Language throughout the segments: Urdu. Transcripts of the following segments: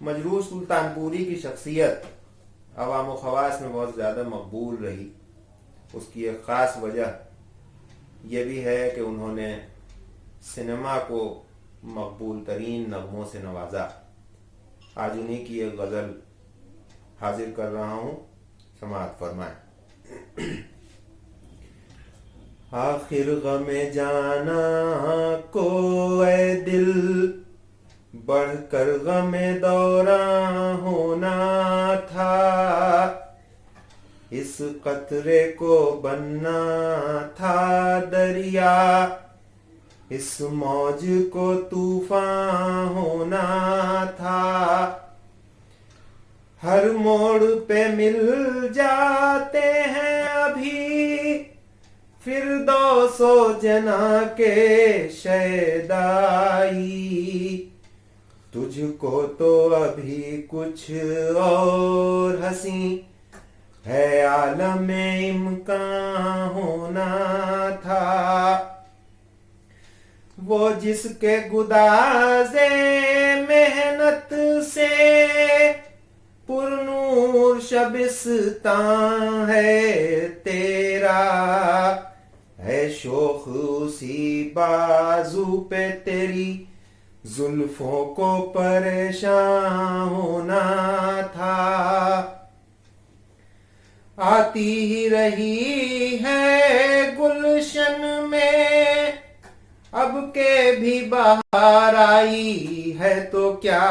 مجروح سلطان پوری کی شخصیت عوام و خواص میں بہت زیادہ مقبول رہی. اس کی ایک خاص وجہ یہ بھی ہے کہ انہوں نے سنیما کو مقبول ترین نغموں سے نوازا. آج انہی کی ایک غزل حاضر کر رہا ہوں، سماعت فرمائیں. آخر غم جانا کو اے دل بڑھ کر غم دوراں ہونا تھا. اس قطرے کو بننا تھا دریا، اس موج کو طوفان ہونا تھا. ہر موڑ پہ مل جاتے ہیں ابھی فردوس و جناں کے شیدائی. تجھ کو تو ابھی کچھ اور حسین ہے عالم امکان ہونا تھا. وہ جس کے گدازے محنت سے پر نور شبستان ہے تیرا، ہے شوخ اسی بازو پہ تیری زلفوں کو پریشان ہونا تھا. آتی ہی رہی ہے گلشن میں اب کے بھی بہار آئی ہے تو کیا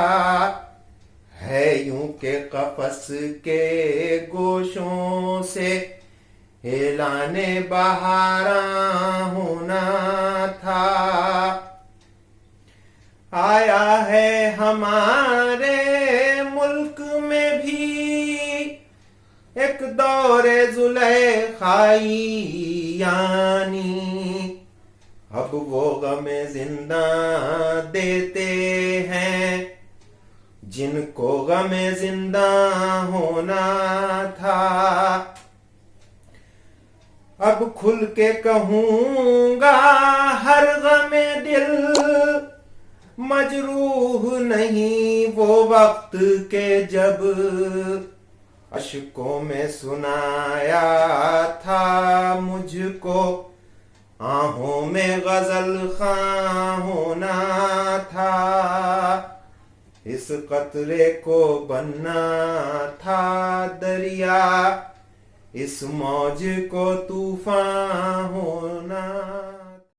ہے، یوں کہ قفس کے گوشوں سے اعلان بہاراں ہونا تھا. آیا ہے ہمارے ملک میں بھی ایک دور زلیخائی یعنی، اب وہ غم زندہ دیتے ہیں جن کو غم زندہ ہونا تھا. اب کھل کے کہوں گا ہر غم دل مجروح نہیں وہ وقت کے جب اشکوں میں سنایا تھا مجھ کو آہوں میں غزل خواں ہونا تھا. اس قطرے کو بننا تھا دریا، اس موج کو طوفان ہونا